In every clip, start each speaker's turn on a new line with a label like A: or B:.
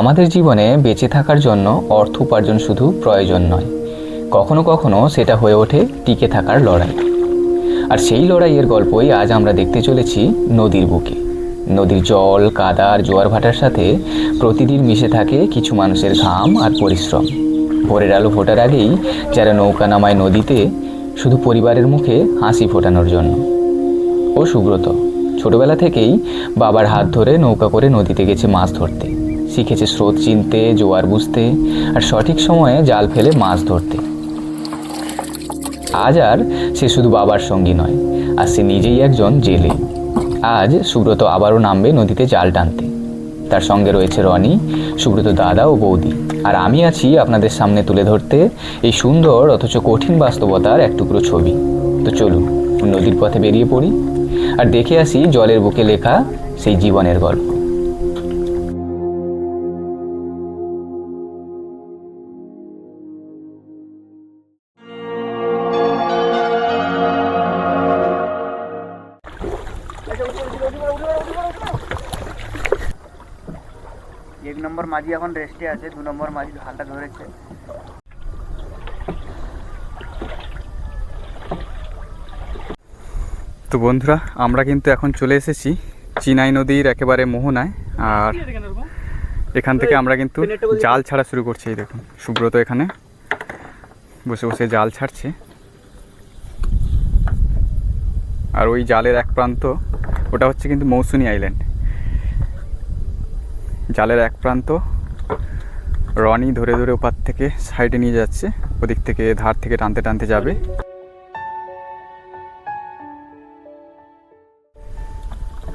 A: আমাদের জীবনে বেঁচে থাকার জন্য অর্থ উপার্জন শুধু প্রয়োজন নয়, কখনো কখনো সেটা হয়ে ওঠে টিকে থাকার লড়াই। আর সেই লড়াইয়ের গল্পই আজ আমরা দেখতে চলেছি নদীর বুকে। নদীর জল, কাদা আর জোয়ার ভাটার সাথে প্রতিদিন মিশে থাকে কিছু মানুষের ঘাম আর পরিশ্রম। ভোরের আলো ফোটার আগেই যারা নৌকা নামায় নদীতে, শুধু পরিবারের মুখে হাসি ফোটানোর জন্য। ও সুব্রত ছোটবেলা থেকেই বাবার হাত ধরে নৌকা করে নদীতে গেছে মাছ ধরতে, শিখেছে স্রোত চিনতে, জোয়ার বুঝতে আর সঠিক সময়ে জাল ফেলে মাছ ধরতে। আজ আর সে শুধু বাবার সঙ্গী নয়, আর সে নিজেই একজন জেলে। আজ সুব্রত আবারও নামবে নদীতে জাল টানতে। তার সঙ্গে রয়েছে রনি, সুব্রত দাদা ও বৌদি। আর আমি আছি আপনাদের সামনে তুলে ধরতে এই সুন্দর অথচ কঠিন বাস্তবতার এক টুকরো ছবি। তো চলুন নদীর পথে বেরিয়ে পড়ি আর দেখে আসি জলের বুকে লেখা সেই জীবনের গল্প।
B: এক নম্বর মাঝি এখন রেস্টে আছে, 2 নম্বর মাঝি হালটা ধরেছে।
C: তো বন্ধুরা, আমরা কিন্তু এখন চলে এসেছি চিনাই নদীর একেবারে মোহনায়। আর এখান থেকে আমরা কিন্তু জাল ছাড়া শুরু করছি। এই দেখুন, সুব্রত এখানে বসে বসে জাল ছাড়ছে। আর ওই জালের এক প্রান্ত, ওটা হচ্ছে কিন্তু মৌসুনি আইল্যান্ড। জালের এক প্রান্ত রনি ধরে ধরে ওপার থেকে সাইডে নিয়ে যাচ্ছে, ওদিক থেকে ধার থেকে টানতে টানতে যাবে।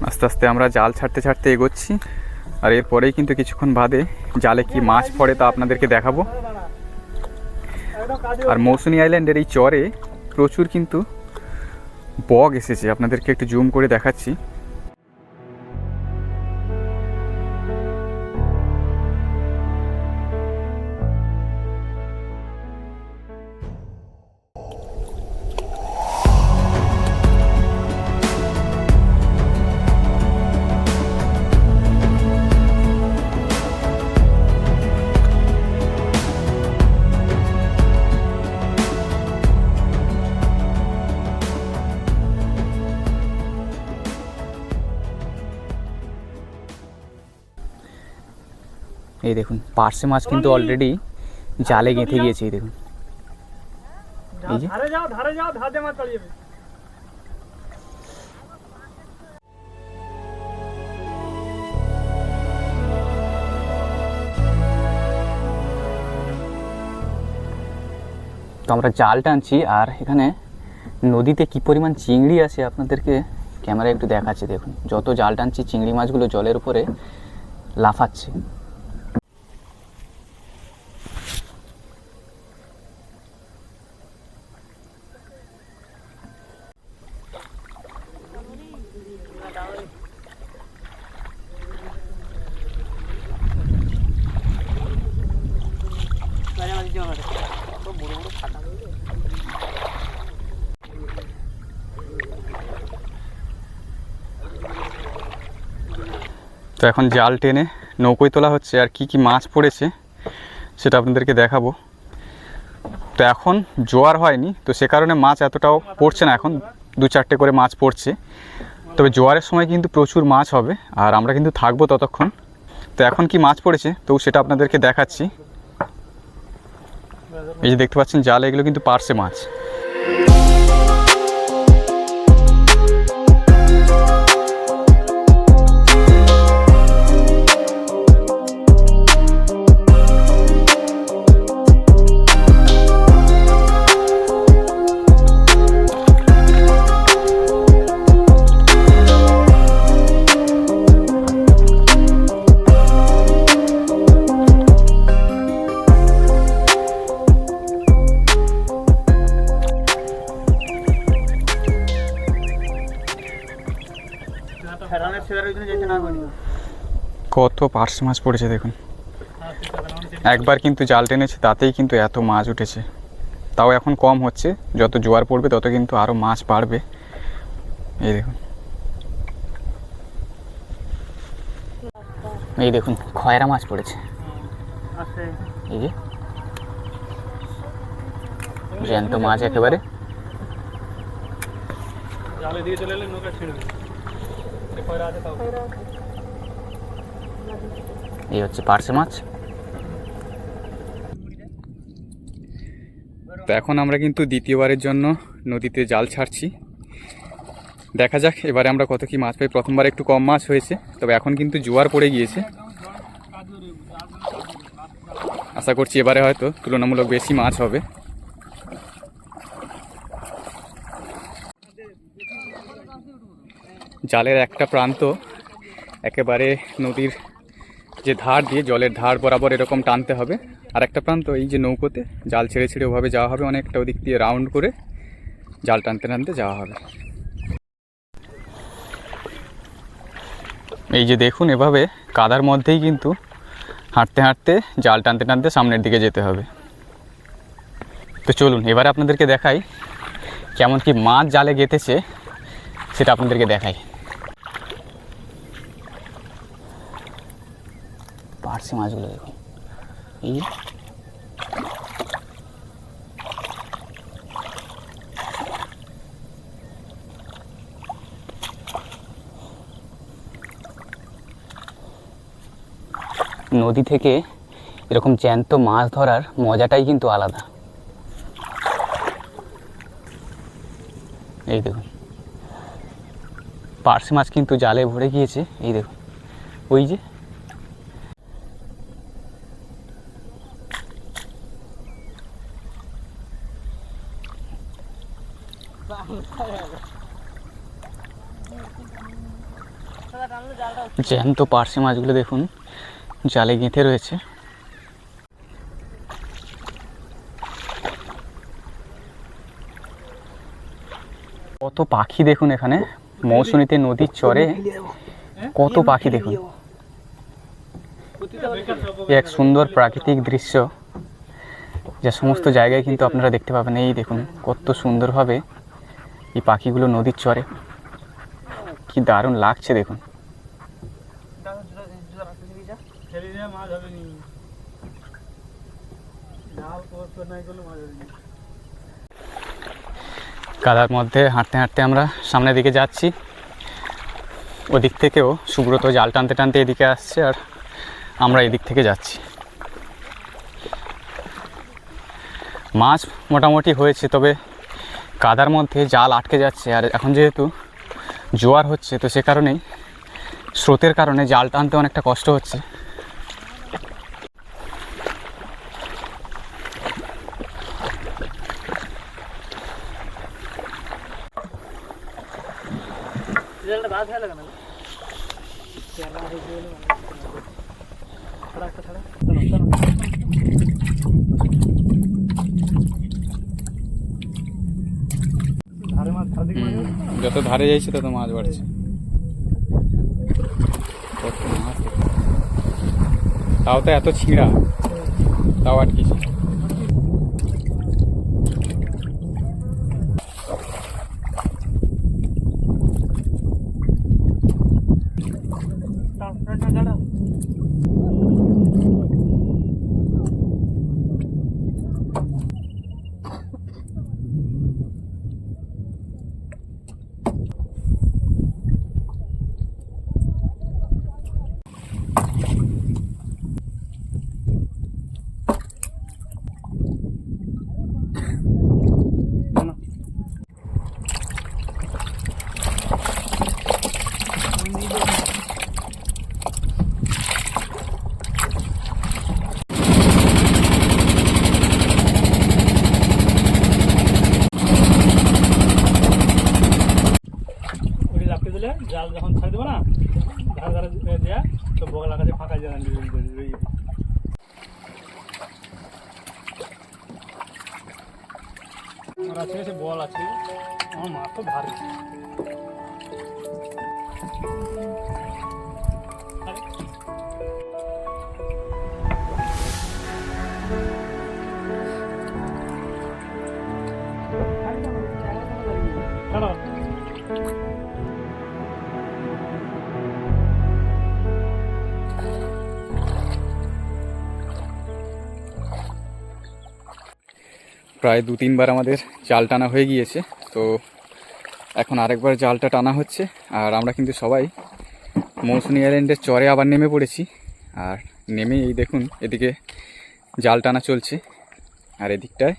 C: আস্তে আস্তে আমরা জাল ছাড়তে ছাড়তে এগোচ্ছি। আর এরপরেই কিন্তু কিছুক্ষণ বাদে জালে কি মাছ পড়ে তা আপনাদেরকে দেখাবো। আর মৌসুনি আইল্যান্ডের এই চরে প্রচুর কিন্তু বগ এসেছে, আপনাদেরকে একটু জুম করে দেখাচ্ছি।
A: এই দেখুন, পার্শে মাছ কিন্তু অলরেডি জালে গেঁথে গিয়েছে। এই দেখুন, এই যে
B: ধারে যাও, ধারে যাও, ধারে মাছ চলে যাবে।
A: তো আমরা জাল টানছি, আর এখানে নদীতে কি পরিমাণ চিংড়ি আছে আপনাদেরকে ক্যামেরায় একটু দেখাচ্ছে। দেখুন, যত জাল টানছি চিংড়ি মাছগুলো জলের উপরে লাফাচ্ছে।
C: তো এখন জাল টেনে নৌকোয় তোলা হচ্ছে, আর কি কি মাছ পড়েছে সেটা আপনাদেরকে দেখাবো। তো এখন জোয়ার হয়নি, তো সে কারণে মাছ এতটাও পড়ছে না। এখন 2-4টে করে মাছ পড়ছে, তবে জোয়ারের সময় কিন্তু প্রচুর মাছ হবে, আর আমরা কিন্তু থাকবো ততক্ষণ। তো এখন কি মাছ পড়েছে তো সেটা আপনাদেরকে দেখাচ্ছি। এই যে দেখতে পাচ্ছেন জাল, এগুলো কিন্তু পার্শে মাছ। কত পার্শে মাছ পড়েছে দেখুন। একবার কিন্তু জাল টেনেছে, তাতেই কিন্তু এত মাছ উঠেছে। তাও এখন কম হচ্ছে, যত জোয়ার পড়বে তত কিন্তু আরও মাছ বাড়বে। এই দেখুন,
A: এই দেখুন খয়রা মাছ পড়েছে,
B: আস্তে
A: এই যে জ্যান্ত মাছ একেবারে।
C: জালে দিয়ে চলে এলে নৌকা ছেড়ে দেবে, খয়রা আছে তাও।
A: এই হচ্ছে পার্শে মাছ।
C: তো এখন আমরা কিন্তু দ্বিতীয়বারের জন্য নদীতে জাল ছাড়ছি। দেখা যাক এবারে আমরা কত কি মাছ পাই। প্রথমবার একটু কম মাছ হয়েছে, তবে এখন কিন্তু জোয়ার পড়ে গিয়েছে। আশা করছি এবারে হয়তো তুলনামূলক বেশি মাছ হবে। জালের একটা প্রান্ত একেবারে নদীর যে ধার দিয়ে, জলের ধার বরাবর এরকম টানতে হবে, আর একটা প্রান্ত এই যে নৌকোতে জাল ছেড়ে ছেড়ে ওভাবে যাওয়া হবে, অনেকটা ওদিক দিয়ে রাউন্ড করে জাল টানতে টানতে যাওয়া হবে। এই যে দেখুন, এভাবে কাদার মধ্যেই কিন্তু হাঁটতে হাঁটতে জাল টানতে টানতে সামনের দিকে যেতে হবে। তো চলুন এবারে আপনাদেরকে দেখাই কেমন কি মাছ জালে গেঁথেছে, সেটা আপনাদেরকে দেখাই।
A: পার্শে মাছগুলো দেখুন, এই নদী থেকে এরকম জ্যান্ত মাছ ধরার মজাটাই কিন্তু আলাদা। এই দেখুন পার্শে মাছ কিন্তু জালে ভরে গিয়েছে, এই দেখুন ওই যে। জ্যান্ত পার্শে মাছগুলো দেখুন জালে গেঁথে রয়েছে। কত পাখি দেখুন এখানে, মৌসুমীতে নদীর চরে কত পাখি দেখুন। এক সুন্দর প্রাকৃতিক দৃশ্য, যা সমস্ত জায়গায় কিন্তু আপনারা দেখতে পাবেন। এই দেখুন কত সুন্দরভাবে এই পাখিগুলো নদীর চরে, কি দারুণ লাগছে দেখুন। কাদার মধ্যে হাঁটতে হাঁটতে আমরা সামনের দিকে যাচ্ছি। ওদিক থেকেও সুব্রত জাল টানতে টানতে এদিকে আসছে, আর আমরা এদিক থেকে যাচ্ছি। মাছ মোটামুটি হয়েছে, তবে কাদার মধ্যে জাল আটকে যাচ্ছে। আর এখন যেহেতু জোয়ার হচ্ছে, তো সে কারণেই স্রোতের কারণে জাল টানতে অনেকটা কষ্ট হচ্ছে। যত ধারে যাইছে তত মাছ বাড়ছে। কত মাছ, তাও তো এত ছিঁড়া, তাও আটকেছে। জাল যখন ছাড়ি দেবো না, ধারে ধারে দেওয়া তো বগলা কাছে ফাঁকা জায়গা আর আছে, সে বল আছে। আমার মাছ তো ভারী।
C: প্রায় 2-3 বার আমাদের জাল টানা হয়ে গিয়েছে। তো এখন আরেকবার জালটা টানা হচ্ছে। আর আমরা কিন্তু সবাই মৌসুনি আইল্যান্ডের চরে আবার নেমে পড়েছি। আর নেমে এই দেখুন এদিকে জাল টানা চলছে, আর এদিকটায়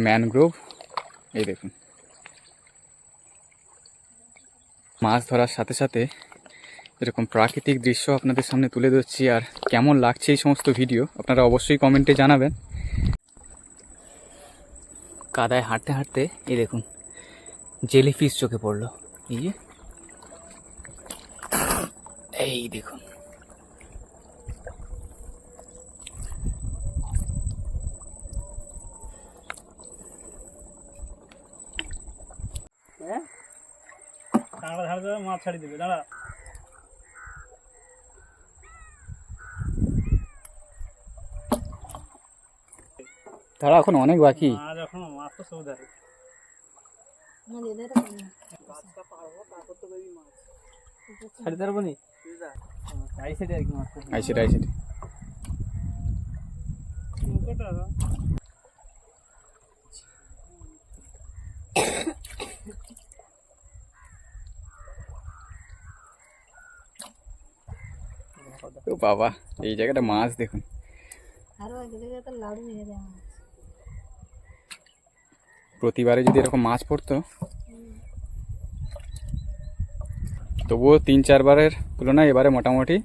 C: ম্যানগ্রোভ। এই দেখুন মাছ ধরার সাথে সাথে এরকম প্রাকৃতিক দৃশ্য আপনাদের সামনে তুলে ধরছি। আর কেমন লাগছে এই সমস্ত ভিডিও আপনারা অবশ্যই কমেন্টে জানাবেন।
A: কাদায় হাঁটতে হাঁটতে এই দেখুন জেলিফিশ চোখে পড়লো। এই দেখুন
B: মাছ ছাড়ি দেবে দাঁড়া।
C: তারা এখন অনেক বাকি।
B: আর এখন মাছ তো সব ধরে ছাড়ি ধরবো নি আইসেটে আর কি মাছ
C: আইসেটে আইসেটে ও বাবা, এই জায়গাটা মাছ দেখুন। প্রতিবারে যদি এরকম মাছ পড়তো, তবুও 3-4 বারের তুলনায় এবারে মোটামুটি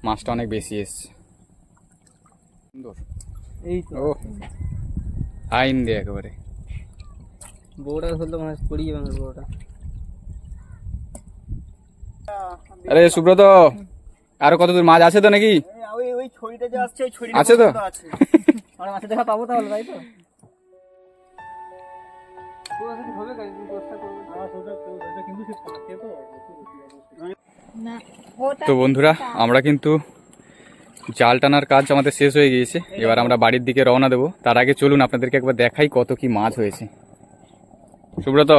C: মাছটা অনেক বেশি এসছে। সুন্দর
B: এই
C: ও আইন দিয়ে একেবারে
B: বউটা ধরলে মাছ পড়িয়ে যাবে বউটা।
C: আরে সুব্রত, আরো কত দূর মাছ আছে তো নাকি?
B: ওই ছড়িটা যে আসছে ওই ছড়িটা
C: আছে তো?
B: আছে। আমরা মাছ দেখা পাবো তাহলে, তাই তো?
C: তো বন্ধুরা, আমরা কিন্তু জাল টানার কাজ আমাদের শেষ হয়ে গিয়েছে। এবার আমরা বাড়ির দিকে রওনা দেবো। তার আগে চলুন আপনাদেরকে একবার দেখাই কত কি মাছ হয়েছে। সুব্রত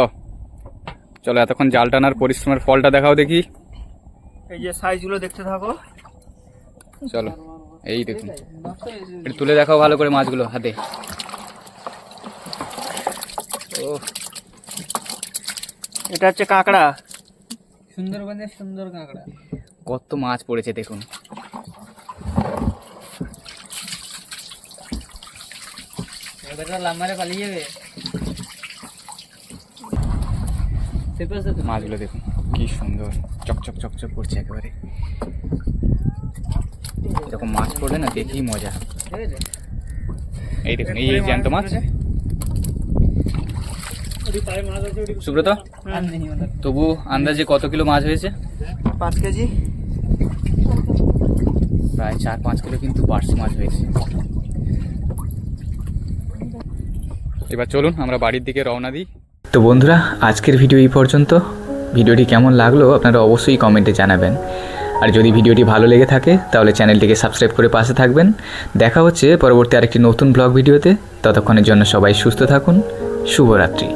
C: চলো, এতক্ষণ জাল টানার পরিশ্রমের ফলটা দেখাও দেখি।
B: এই যে সাইজগুলো দেখতে থাকো।
C: চলো, এই দেখুন, একটু তুলে দেখাও ভালো করে মাছগুলো হাতে। ও,
B: এটা হচ্ছে কাঁকড়া, সুন্দরবনের সুন্দর কাঁকড়া।
A: কত মাছ পড়েছে দেখুন।
B: এবারে লাম্বারে পালিয়ে যাবে।
C: মাছগুলো দেখুন কি সুন্দর চকচক চকচক করছে একেবারে। এরকম মাছ পড়লে না দেখেই মজা। এই দেখুন, এই জ্যান্ত মাছ। সুব্রত, তবু আন্দাজে কত কিলো মাছ হয়েছে?
B: 5 কেজি,
C: প্রায় 4-5 কিলো কিন্তু পার্স মাছ হয়েছে। এবার চলুন আমরা বাড়ির দিকে রওনা দিই।
A: তো বন্ধুরা, আজকের ভিডিও এই পর্যন্ত। ভিডিওটি কেমন লাগলো আপনারা অবশ্যই কমেন্টে জানাবেন। আর যদি ভিডিওটি ভালো লেগে থাকে তাহলে চ্যানেলটিকে সাবস্ক্রাইব করে পাশে থাকবেন। দেখা হচ্ছে পরবর্তী আরেকটি নতুন ব্লগ ভিডিওতে। ততক্ষণের জন্য সবাই সুস্থ থাকুন। শুভরাত্রি।